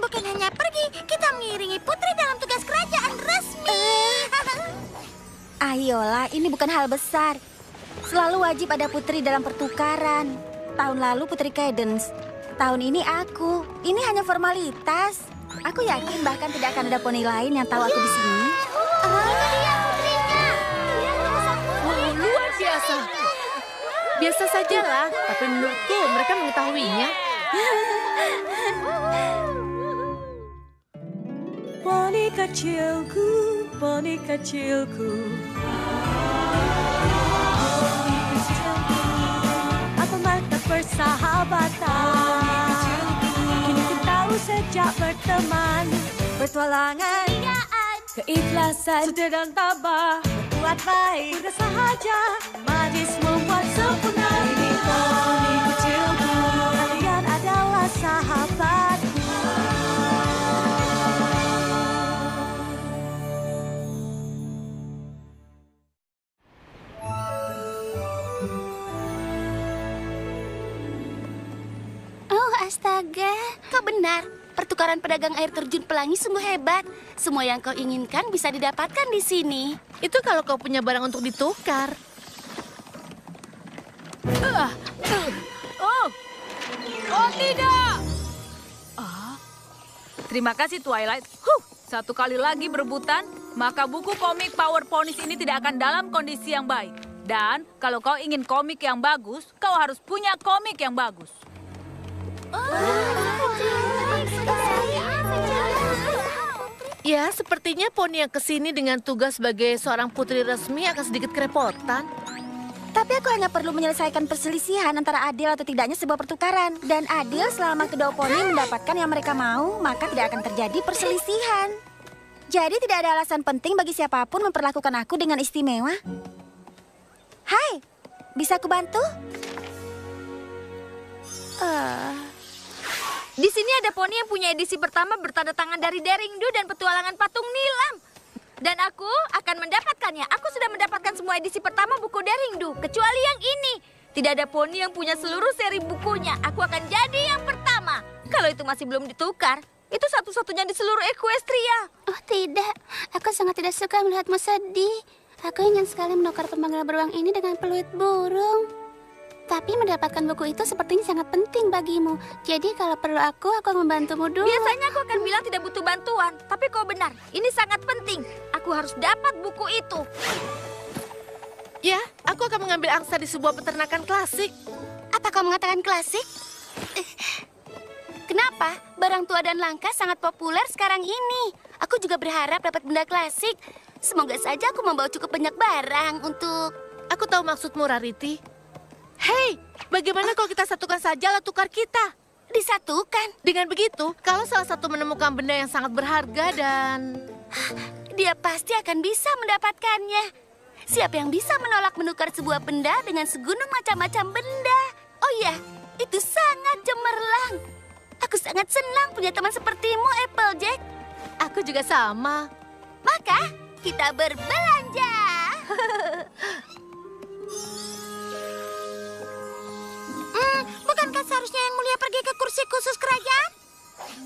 bukan hanya pergi, kita mengiringi putri dalam tugas kerajaan resmi. Ayolah, ini bukan hal besar. Selalu wajib ada putri dalam pertukaran. Tahun lalu Putri Cadence. Tahun ini aku. Ini hanya formalitas. Aku yakin bahkan tidak akan ada poni lain yang tahu aku di sini. Dia putrinya. Luar biasa. Biasa sajalah, tapi menurutku mereka mengetahuinya. Poni kecilku, poni kecilku. Apa makna persahabatan? Kini ku tahu sejak berteman, bertualangan, keikhlasan, setia dan tabah, berbuat baik, mudah sahaja, manis membuat sempurna. Ini poni kecilku, kalian adalah sahabatku. Oh, astaga. Kau benar. Pertukaran pedagang air terjun pelangi sungguh hebat. Semua yang kau inginkan bisa didapatkan di sini. Itu kalau kau punya barang untuk ditukar. Oh tidak! Terima kasih Twilight. Satu kali lagi berebutan, maka buku komik Power Ponies ini tidak akan dalam kondisi yang baik. Dan kalau kau ingin komik yang bagus, kau harus punya komik yang bagus. Ya, sepertinya poni yang kesini dengan tugas sebagai seorang putri resmi akan sedikit kerepotan. Tapi aku hanya perlu menyelesaikan perselisihan antara adil atau tidaknya sebuah pertukaran. Dan adil selama kedua poni mendapatkan yang mereka mau, maka tidak akan terjadi perselisihan. Jadi tidak ada alasan penting bagi siapapun memperlakukan aku dengan istimewa. Hai, bisa aku bantu? Di sini ada poni yang punya edisi pertama bertanda tangan dari Daringdo dan petualangan patung nilam. Dan aku akan mendapatkannya. Aku sudah mendapatkan semua edisi pertama buku Daringdo, kecuali yang ini. Tidak ada poni yang punya seluruh seri bukunya. Aku akan jadi yang pertama. Kalau itu masih belum ditukar, itu satu-satunya di seluruh Equestria. Oh tidak, aku sangat tidak suka melihatmu sedih. Aku ingin sekali menukar pemanggil beruang ini dengan peluit burung. Tapi mendapatkan buku itu sepertinya sangat penting bagimu. Jadi kalau perlu aku akan membantumu dulu. Biasanya aku akan bilang tidak butuh bantuan. Tapi kau benar, ini sangat penting. Aku harus dapat buku itu. Ya, aku akan mengambil angsa di sebuah peternakan klasik. Apa kau mengatakan klasik? Kenapa? Barang tua dan langka sangat populer sekarang ini. Aku juga berharap dapat benda klasik. Semoga saja aku membawa cukup banyak barang untuk... Aku tahu maksudmu, Rarity. Hei, bagaimana kalau kita satukan saja alat tukar kita? Disatukan? Dengan begitu, kalau salah satu menemukan benda yang sangat berharga dan... Dia pasti akan bisa mendapatkannya. Siapa yang bisa menolak menukar sebuah benda dengan segunung macam-macam benda? Oh iya, itu sangat cemerlang. Aku sangat senang punya teman sepertimu, Applejack. Aku juga sama. Maka, kita berbelanja. Bukankah seharusnya yang mulia pergi ke kursi khusus kerajaan?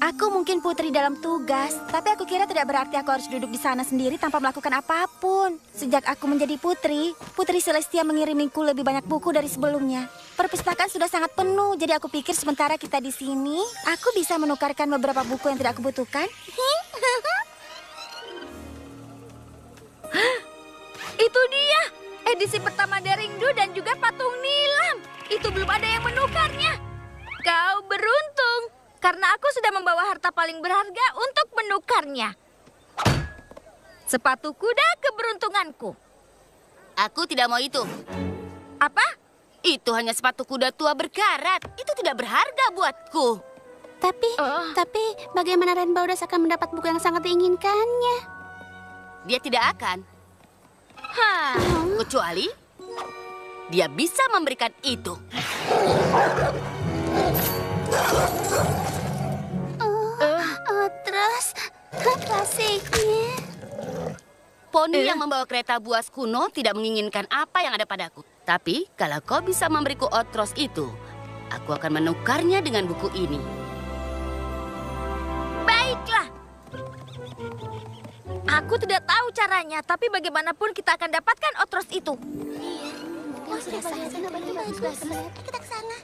Aku mungkin putri dalam tugas, tapi aku kira tidak berarti aku harus duduk di sana sendiri tanpa melakukan apapun. Sejak aku menjadi putri, Putri Celestia mengirimiku lebih banyak buku dari sebelumnya. Perpustakaan sudah sangat penuh, jadi aku pikir sementara kita di sini, aku bisa menukarkan beberapa buku yang tidak aku butuhkan. Itu dia, edisi pertama Daringdo dan juga patung nilam. Itu belum ada yang menukarnya. Kau beruntung, karena aku sudah membawa harta paling berharga untuk menukarnya. Sepatu kuda keberuntunganku. Aku tidak mau itu. Apa? Itu hanya sepatu kuda tua berkarat. Itu tidak berharga buatku. Tapi bagaimana Rainbow Dash akan mendapat buku yang sangat diinginkannya? Dia tidak akan. Kecuali dia bisa memberikan itu. Terus klasiknya. Poni yang membawa kereta buas kuno tidak menginginkan apa yang ada padaku. Tapi kalau kau bisa memberiku Otros itu, aku akan menukarnya dengan buku ini. Aku tidak tahu caranya, tapi bagaimanapun kita akan dapatkan Otros itu. Kita ke sana.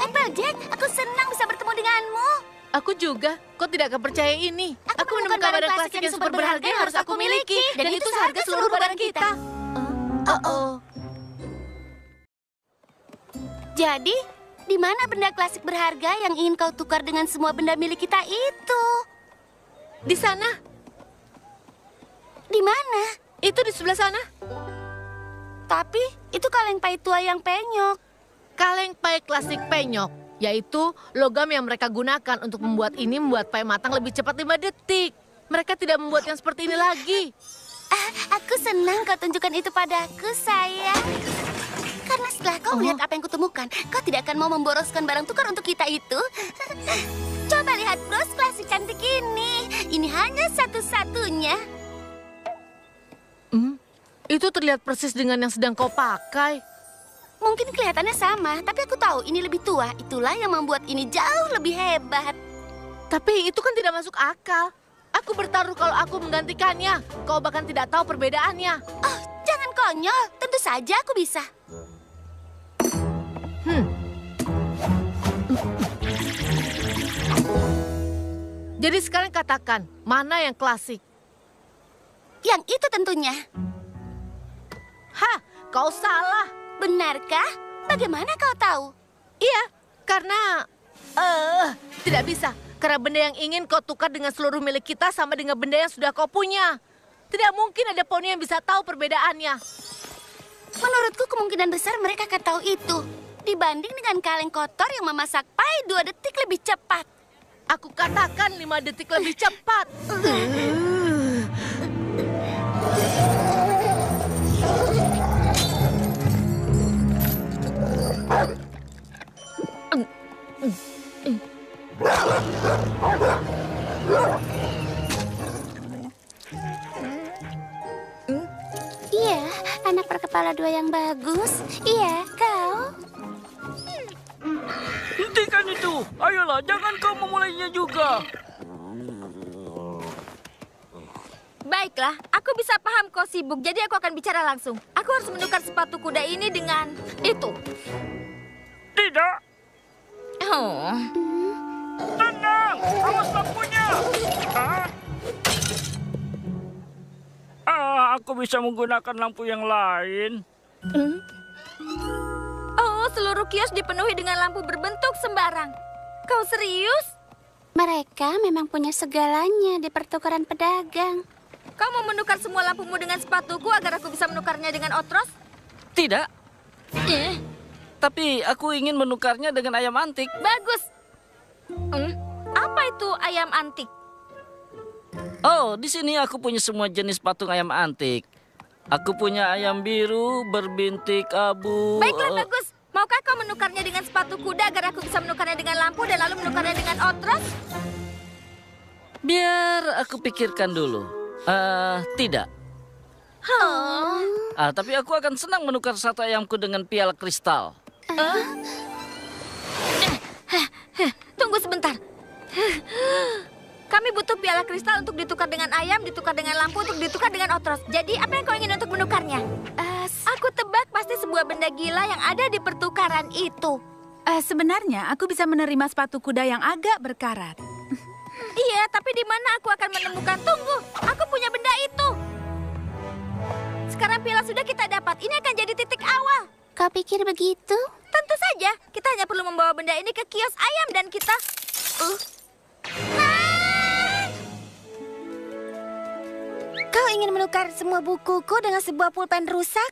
Applejack, aku senang bisa bertemu denganmu. Aku juga. Kau tidak akan percaya ini. Aku menemukan barang klasik yang super berharga yang harus aku miliki. Dan itu seharga seluruh barang kita. Jadi, di mana benda klasik berharga yang ingin kau tukar dengan semua benda milik kita itu? Di sana. Di mana? Itu di sebelah sana. Tapi, itu kaleng pai tua yang penyok. Kaleng pai klasik penyok, yaitu logam yang mereka gunakan untuk membuat pai matang lebih cepat 5 detik. Mereka tidak membuat yang seperti ini lagi. Aku senang kau tunjukkan itu padaku, sayang. Karena setelah kau melihat apa yang kutemukan, kau tidak akan mau memboroskan barang tukar untuk kita itu. Coba lihat bros klasik cantik ini. Ini hanya satu-satunya. Itu terlihat persis dengan yang sedang kau pakai. Mungkin kelihatannya sama, tapi aku tahu ini lebih tua. Itulah yang membuat ini jauh lebih hebat. Tapi itu kan tidak masuk akal. Aku bertaruh kalau aku menggantikannya. Kau bahkan tidak tahu perbedaannya. Oh, jangan konyol. Tentu saja aku bisa. Jadi sekarang katakan, mana yang klasik? Yang itu tentunya. Hah, kau salah. Benarkah? Bagaimana kau tahu? Iya, karena... tidak bisa. Karena benda yang ingin kau tukar dengan seluruh milik kita sama dengan benda yang sudah kau punya. Tidak mungkin ada poni yang bisa tahu perbedaannya. Menurutku kemungkinan besar mereka akan tahu itu. Dibanding dengan kaleng kotor yang memasak pai 2 detik lebih cepat. Aku katakan 5 detik lebih cepat. Iya, anak berkepala 2 yang bagus. Iya, kau. Hentikan itu! Ayolah, jangan kau memulainya juga. Baiklah, aku bisa paham kau sibuk, jadi aku akan bicara langsung. Aku harus menukar sepatu kuda ini dengan itu. Tidak! Oh. Tenang! Awas lampunya! Aku bisa menggunakan lampu yang lain. Oh, seluruh kios dipenuhi dengan lampu berbentuk sembarang. Kau serius? Mereka memang punya segalanya di pertukaran pedagang. Kau mau menukar semua lampumu dengan sepatuku agar aku bisa menukarnya dengan Otros? Tidak. Tapi aku ingin menukarnya dengan ayam antik. Bagus. Apa itu ayam antik? Oh, di sini aku punya semua jenis patung ayam antik. Aku punya ayam biru, berbintik abu. Baiklah, bagus. Maukah kau menukarnya dengan sepatu kuda agar aku bisa menukarnya dengan lampu dan lalu menukarnya dengan Otros? Biar aku pikirkan dulu. Tidak. Tapi aku akan senang menukar satu ayamku dengan piala kristal. Tunggu sebentar. Kami butuh piala kristal untuk ditukar dengan ayam, ditukar dengan lampu, untuk ditukar dengan Otros. Jadi, apa yang kau ingin untuk menukarnya? Aku tebak pasti sebuah benda gila yang ada di pertukaran itu. Sebenarnya aku bisa menerima sepatu kuda yang agak berkarat. Iya, tapi di mana aku akan menemukan? Tunggu, aku punya benda itu. Sekarang piala sudah kita dapat. Ini akan jadi titik awal. Kau pikir begitu? Tentu saja. Kita hanya perlu membawa benda ini ke kios ayam dan kita... Kau ingin menukar semua bukuku dengan sebuah pulpen rusak?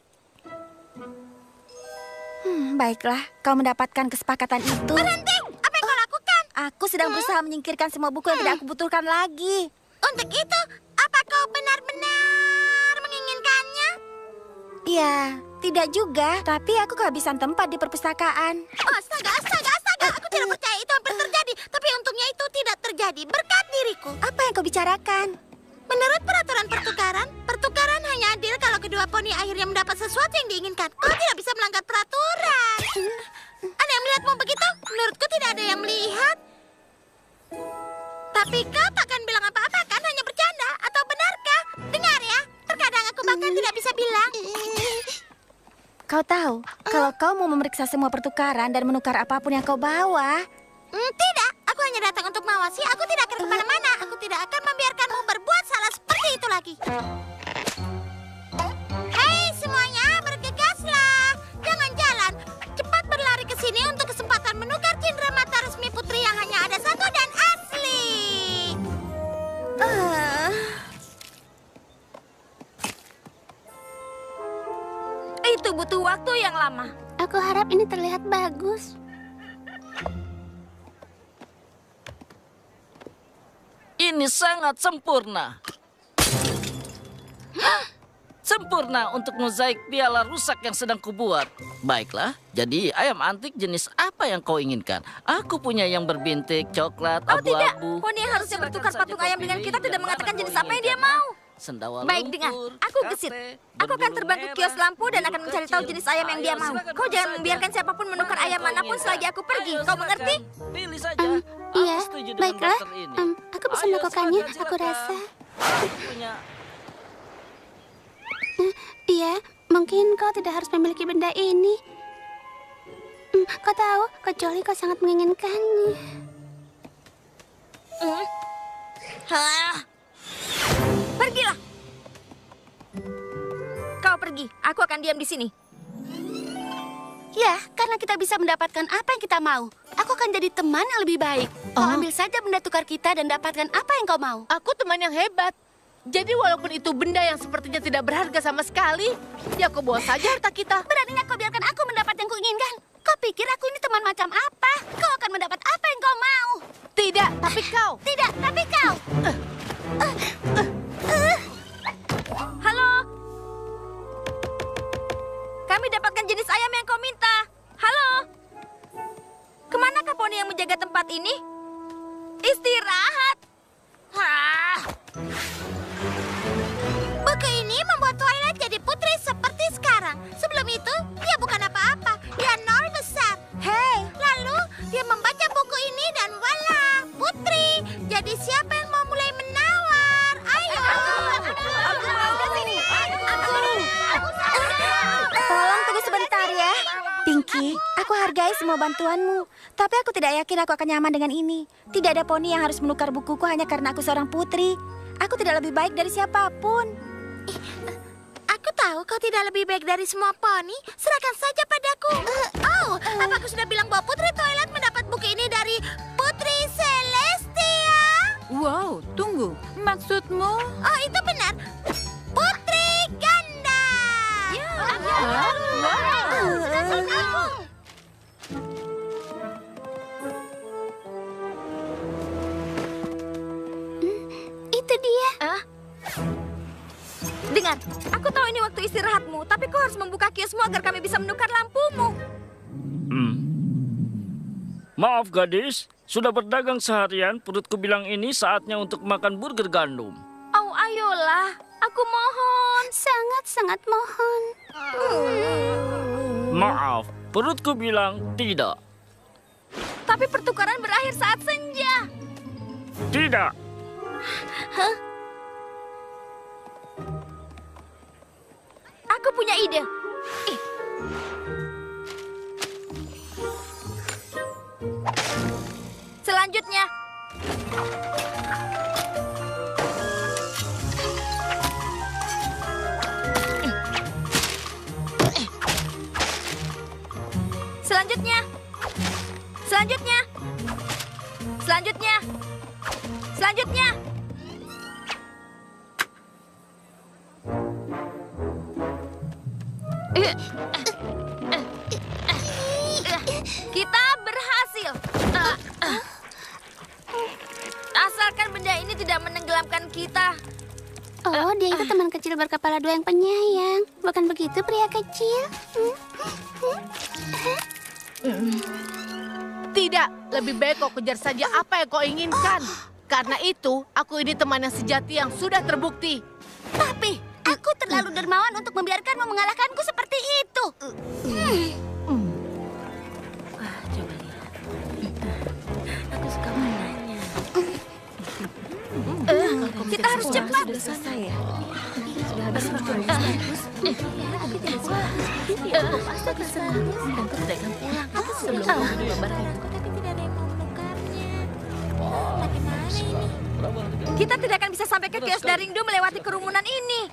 Baiklah, kau mendapatkan kesepakatan itu. Berhenti! Apa yang kau lakukan? Aku sedang berusaha menyingkirkan semua buku yang tidak aku butuhkan lagi. Untuk itu, apa kau benar-benar menginginkannya? Ya, tidak juga. Tapi aku kehabisan tempat di perpustakaan. Astaga! Aku tidak percaya itu hampir terjadi. Tapi untungnya itu tidak terjadi berkat diriku. Apa yang kau bicarakan? Menurut peraturan pertukaran hanya adil kalau kedua poni akhirnya mendapat sesuatu yang diinginkan. Kau tidak bisa melanggar peraturan. Ada yang melihatmu begitu? Menurutku tidak ada yang melihat. Tapi kau takkan bilang apa-apa kan? Hanya kan tidak bisa bilang. Kau tahu, kalau kau mau memeriksa semua pertukaran dan menukar apapun yang kau bawa. Tidak, aku hanya datang untuk mengawasi. Aku tidak akan kemana-mana. Aku tidak akan membiarkanmu berbuat salah seperti itu lagi. Hei semuanya, bergegaslah. Jangan jalan. Cepat berlari ke sini untuk kesempatan menukar cindera mata resmi putri yang hanya ada satu dan asli. Itu butuh waktu yang lama. Aku harap ini terlihat bagus. Ini sangat sempurna. Sempurna untuk mozaik piala rusak yang sedang kubuat. Baiklah, jadi ayam antik jenis apa yang kau inginkan? Aku punya yang berbintik, coklat, Oh tidak, abu-abu. poni yang harusnya bertukar patung ayam dengan kita tidak mengatakan jenis apa yang dia mau. Sendawa Baik, dengar. Aku gesit. Aku akan terbang ke kios lampu dan akan mencari tahu jenis ayam yang dia mau. Kau jangan membiarkan siapapun menukar ayam manapun selagi aku pergi. Kau mengerti? Pilih saja. Iya, Aku setuju dengan baiklah. dokter ini. Aku bisa Ayo, melakukannya, silakan, aku silakan. rasa. Aku punya Iya, mungkin kau tidak harus memiliki benda ini. Kau tahu, kecuali kau sangat menginginkannya. Pergilah. Kau pergi. Aku akan diam di sini. Ya, karena kita bisa mendapatkan apa yang kita mau. Aku akan jadi teman yang lebih baik. Kau ambil saja benda tukar kita dan dapatkan apa yang kau mau. Aku teman yang hebat. Jadi walaupun itu benda yang sepertinya tidak berharga sama sekali, ya kau bawa saja harta kita. Beraninya kau biarkan aku mendapat yang kuinginkan. Kau pikir aku ini teman macam apa? Kau akan mendapat apa yang kau mau. Tidak, tapi kau. Tidak, tapi kau. Halo. Kami dapatkan jenis ayam yang kau minta. Halo. Kemanakah poni yang menjaga tempat ini? Istirahat. Buku ini membuat Twilight jadi putri seperti sekarang. Sebelum itu, dia bukan apa-apa. Dia nol besar. Hei, lalu dia membaca buku ini dan voila, putri. Jadi siapa yang mau mulai menawar? Ayo. Tolong tunggu sebentar ya. Pinky, aku hargai semua bantuanmu. Tapi aku tidak yakin aku akan nyaman dengan ini. Tidak ada poni yang harus menukar bukuku hanya karena aku seorang putri. Aku tidak lebih baik dari siapapun. Aku tahu kau tidak lebih baik dari semua poni. Serahkan saja padaku. Apa aku sudah bilang bahwa Putri Twilight mendapat buku ini dari Putri Celestia? Wow, tunggu. Maksudmu? Oh, itu benar. Putri Ganda. Itu dia. Dengar, aku tahu ini waktu istirahatmu, tapi kau harus membuka kiosmu agar kami bisa menukar lampumu. Maaf gadis, sudah berdagang seharian, perutku bilang ini saatnya untuk makan burger gandum. Oh, ayolah. Aku mohon. Sangat-sangat mohon. Maaf, perutku bilang tidak. Tapi pertukaran berakhir saat senja. Tidak. Aku punya ide. Selanjutnya. Selanjutnya. Selanjutnya. Selanjutnya. Selanjutnya. Kita berhasil. Asalkan benda ini tidak menenggelamkan kita. Oh, dia itu teman kecil berkepala dua yang penyayang. Bukan begitu, pria kecil? Tidak, lebih baik kau kejar saja apa yang kau inginkan. Karena itu, aku ini teman yang sejati yang sudah terbukti. Tapi, aku terlalu dermawan untuk membiarkanmu mengalahkanku seperti itu. Aku suka menanya. Kita harus cepat. Sudah selesai ya? Sudah Kita tidak akan bisa sampai ke kios Daringdo melewati kerumunan ini.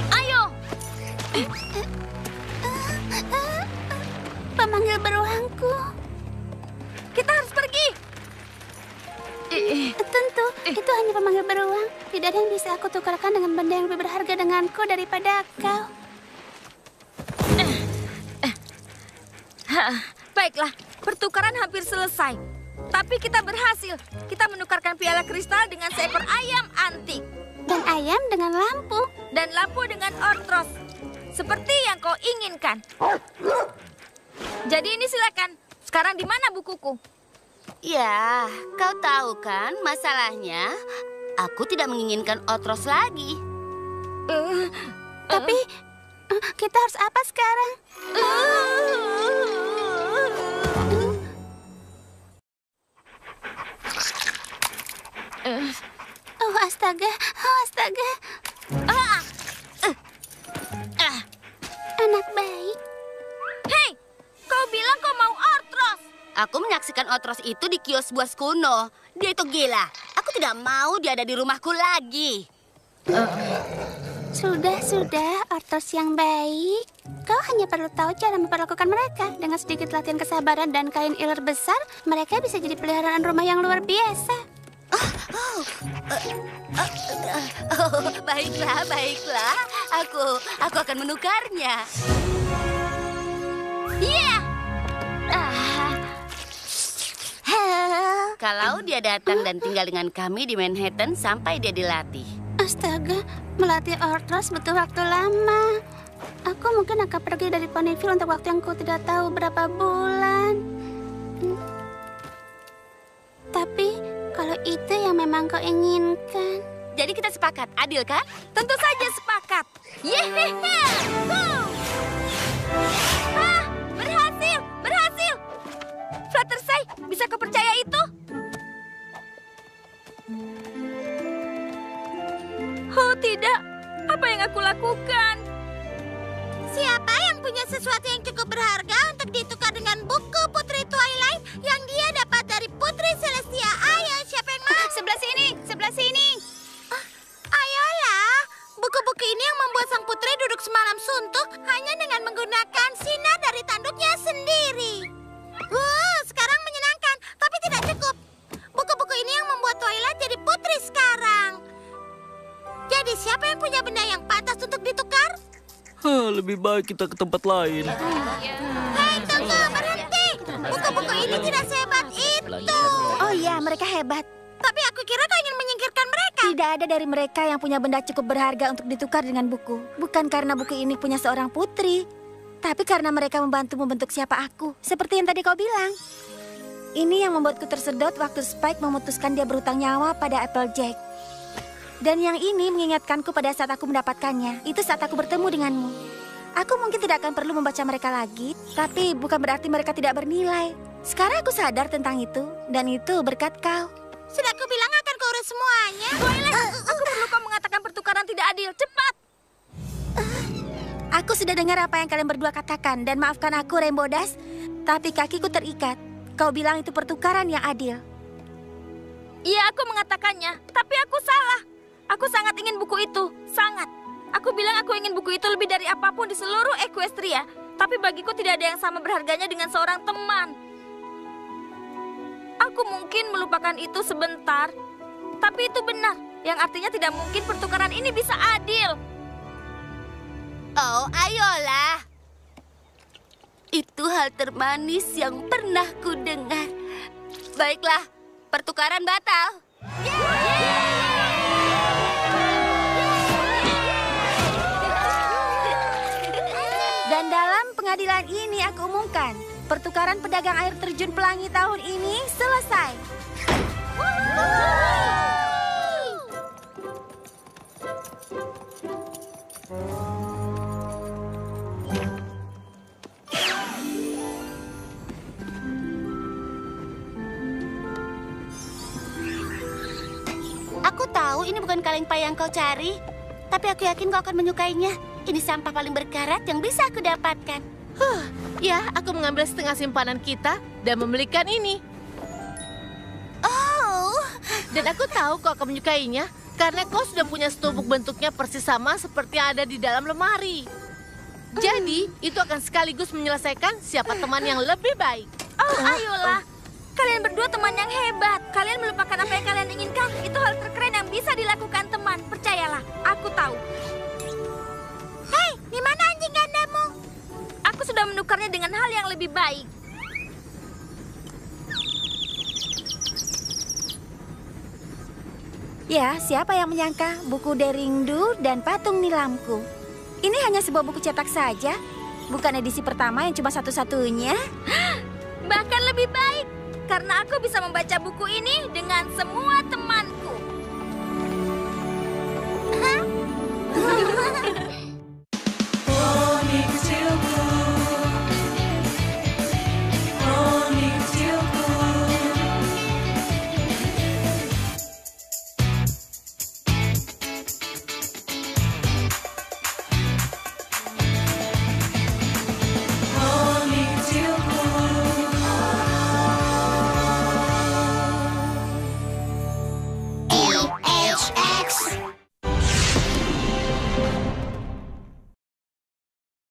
Ayo. Pemanggil beruangku. Kita harus pergi. Tentu, itu hanya pemanggil beruang. Tidak ada yang bisa aku tukarkan dengan benda yang lebih berharga denganku daripada kau. Baiklah, pertukaran hampir selesai. Tapi kita berhasil. Kita menukarkan piala kristal dengan seekor ayam antik. Dan ayam dengan lampu. Dan lampu dengan ortros. Seperti yang kau inginkan. Jadi ini silakan. Sekarang di mana bukuku? Ya, kau tahu kan masalahnya? Aku tidak menginginkan Otros lagi. Tapi kita harus apa sekarang? Oh astaga, oh astaga. Anak baik. Hei, kau bilang kau mau ortros. Aku menyaksikan Otros itu di kios buas kuno. Dia itu gila. Aku tidak mau dia ada di rumahku lagi. Sudah, Otros yang baik. Kau hanya perlu tahu cara memperlakukan mereka. Dengan sedikit latihan kesabaran dan kain iler besar, mereka bisa jadi peliharaan rumah yang luar biasa. Baiklah. Aku akan menukarnya. Iya. Kalau dia datang dan tinggal dengan kami di Manhattan sampai dia dilatih. Astaga, melatih Ortros butuh waktu lama. Aku mungkin akan pergi dari Ponyville untuk waktu yang ku tidak tahu berapa bulan. Tapi kalau itu yang memang kau inginkan. Jadi kita sepakat, adil kan? Tentu saja sepakat. Yehehe. Berhasil. Fluttershy, bisa kau percaya itu? Oh tidak, apa yang aku lakukan? Siapa yang punya sesuatu yang cukup berharga untuk ditukar dengan buku Putri Twilight yang dia dapat dari Putri Celestia? Ayo, siapa yang mau? Sebelah sini. Ayolah, buku-buku ini yang membuat sang putri duduk semalam suntuk hanya dengan menggunakan sinar dari tanduknya sendiri. Sekarang menyenangkan, tapi tidak cukup. Buku-buku ini yang membuat Twilight jadi putri sekarang. Jadi siapa yang punya benda yang pantas untuk ditukar? Lebih baik kita ke tempat lain. Hei, tunggu, berhenti. Buku-buku ini tidak sehebat itu. Oh iya, mereka hebat. Tapi aku kira kau ingin menyingkirkan mereka. Tidak ada dari mereka yang punya benda cukup berharga untuk ditukar dengan buku. Bukan karena buku ini punya seorang putri, tapi karena mereka membantu membentuk siapa aku. Seperti yang tadi kau bilang. Ini yang membuatku tersedot waktu Spike memutuskan dia berhutang nyawa pada Applejack. Dan yang ini mengingatkanku pada saat aku mendapatkannya. Itu saat aku bertemu denganmu. Aku mungkin tidak akan perlu membaca mereka lagi, tapi bukan berarti mereka tidak bernilai. Sekarang aku sadar tentang itu, dan itu berkat kau. Sudah aku bilang akan kurus semuanya. Twilight, aku perlu kau mengatakan pertukaran tidak adil. Cepat. Aku sudah dengar apa yang kalian berdua katakan, dan maafkan aku, Rainbow Dash, tapi kakiku terikat. Kau bilang itu pertukaran yang adil. Iya, aku mengatakannya, tapi aku salah. Aku sangat ingin buku itu, sangat. Aku bilang aku ingin buku itu lebih dari apapun di seluruh Equestria. Tapi bagiku tidak ada yang sama berharganya dengan seorang teman. Aku mungkin melupakan itu sebentar, tapi itu benar. Yang artinya tidak mungkin pertukaran ini bisa adil. Oh, ayolah. Itu hal termanis yang pernah ku dengar. Baiklah, pertukaran batal. Dan dalam pengadilan ini aku umumkan, pertukaran pedagang air terjun pelangi tahun ini selesai. ini bukan kaleng pay yang kau cari. Tapi aku yakin kau akan menyukainya. Ini sampah paling berkarat yang bisa aku dapatkan. Ya, aku mengambil setengah simpanan kita dan membelikan ini. Oh, Dan aku tahu kau akan menyukainya karena kau sudah punya setumpuk bentuknya persis sama seperti yang ada di dalam lemari. Jadi, itu akan sekaligus menyelesaikan siapa teman yang lebih baik. Oh, ayolah. Kalian berdua teman yang hebat. Kalian melupakan apa yang kalian inginkan. Itu hal terkeren yang bisa dilakukan teman. Percayalah, aku tahu. Hei, di mana anjing gandamu? Aku sudah menukarnya dengan hal yang lebih baik. Ya, siapa yang menyangka buku Deringdu dan patung nilamku. Ini hanya sebuah buku cetak saja. Bukan edisi pertama yang cuma satu-satunya. Bahkan lebih baik. Karena aku bisa membaca buku ini dengan semua temanku.